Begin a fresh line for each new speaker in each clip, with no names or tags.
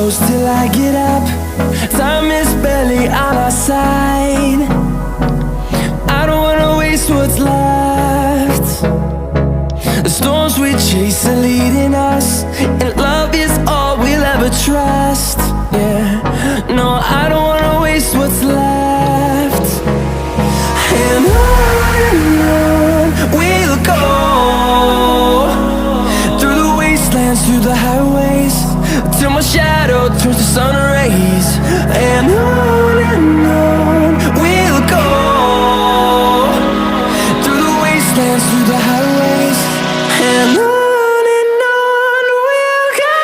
close till I get up. Time is barely on our side. I don't wanna waste what's left. The storms we chase are leading us, and love is all we'll ever trust. Yeah, no, I don't wanna waste what's left. And on we'll go, through the wastelands, through the highways, till my shadow turns to sun rays. And on we'll go, through the wastelands, through the highways, and on we'll go.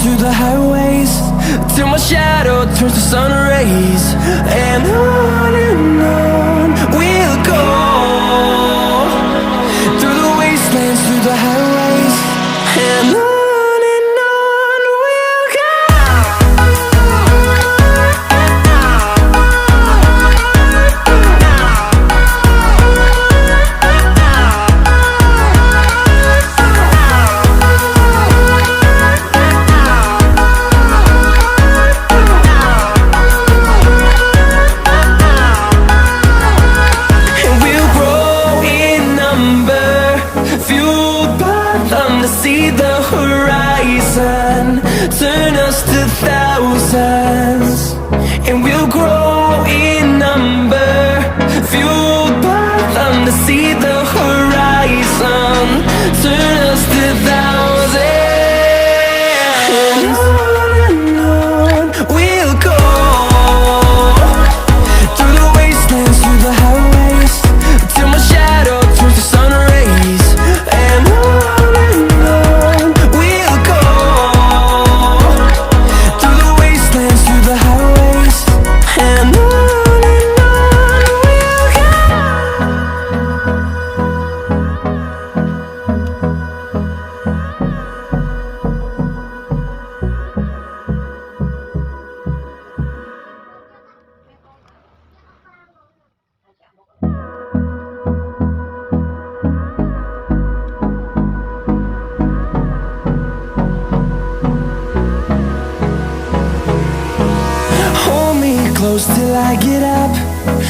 Through the highways, till my shadow turns to sun rays. And on we'll go, through the wastelands, through the highways, and on we'll go. See the horizon turn us to thousands, and we'll grow in number, fueled by them to see the horizon turn us to thousands. And on we'll go, through the wastelands, through the highways, till my shadow turns to sun rays. And close till I get up.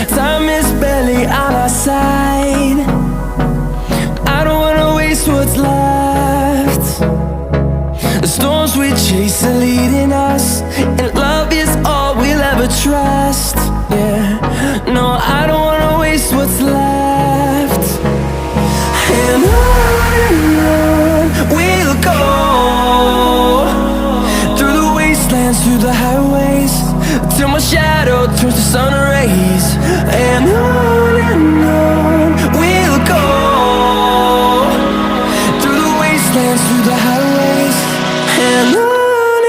Time is barely on our side. I don't wanna waste what's left. The storms we chase are leading us, and love is all we'll ever trust. Yeah, no, I don't wanna waste what's left. And on we'll go, through the wastelands, through the highways, till my shadow turns to sun rays. And on we'll go, through the wastelands, through the highways, and on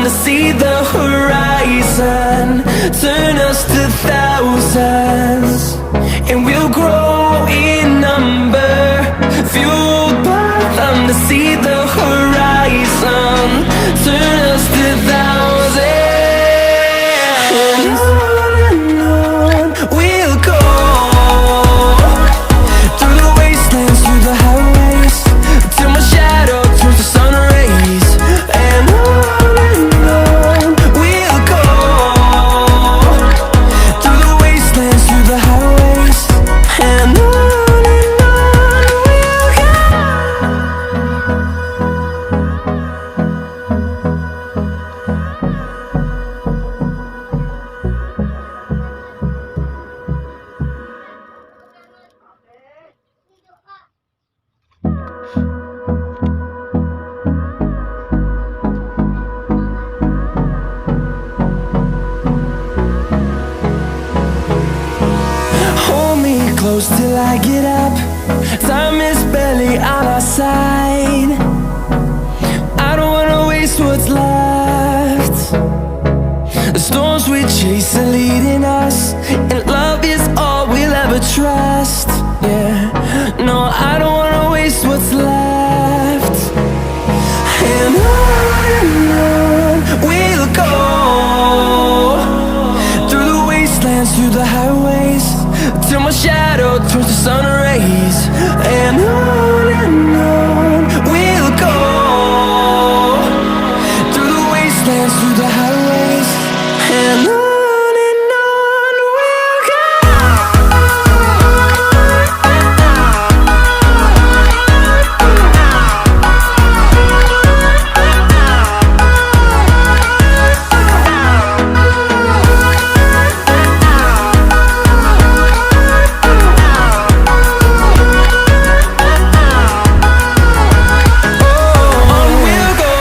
to see the horizon. Turn us to thousands, and we'll grow in number. Fueled by them to see the horizon. Turn us to thousands. And on we'll go, through the wastelands, through the highways, till my shadow turns to sun rays. And on we'll go, through the wastelands, through the highways. And on we'll go. Hold me close till I get up. Time is barely on our side. I don't wanna waste what's left. The storms we chase are leading us, and love is all we'll ever trust. Yeah, no, I don't wanna waste what's left. And on we'll go, through the wastelands, through the highways, till my shadow turns to sun rays. And on we'll go, through the wastelands, through the highways. And on we'll go.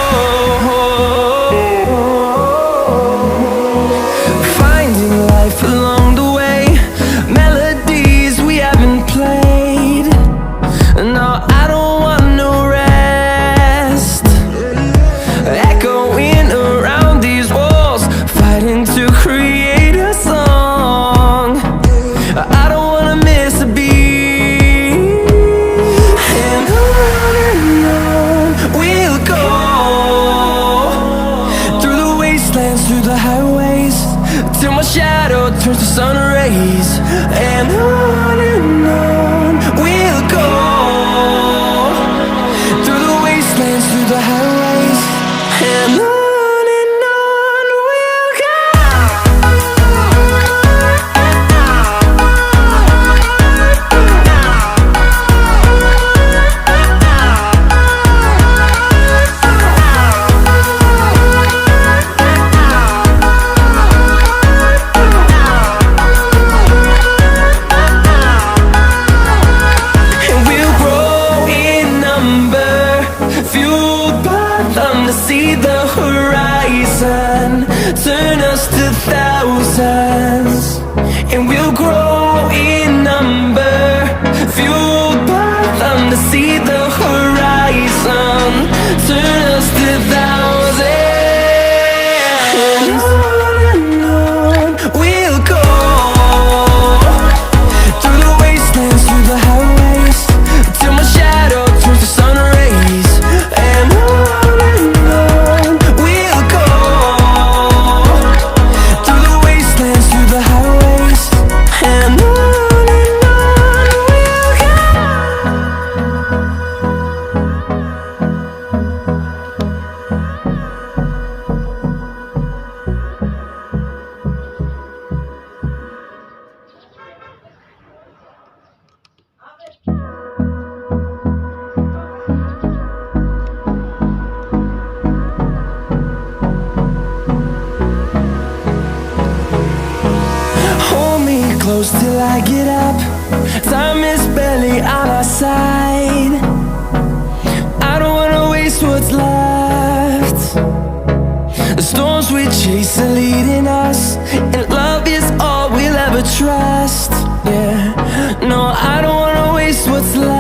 Finding life along the way, melodies we haven't played. No, I don't want no rest. Echoing around these walls, fighting to create a song. I don't wanna miss a beat. And on we'll go, through the wastelands, through the highways, till my shadow turns to sun rays. And on we'll go, through the wastelands, through the highways. And on we'll go. And we'll grow in number, fueled by them to see the horizon. Turn us to thousands, and we'll grow in number, fueled by them to see the horizon. Turn us to thousands. And on we'll go, through the wastelands, through the highways, till my shadow turns to sun rays. And on we'll go, through the wastelands, through the highways. And on we'll go. Hold me close till I get up. Time is barely on our side. I don't wanna waste what's left. The storms we chase are leading us, and love is all we'll ever trust. Yeah, no, I don't wanna waste what's left.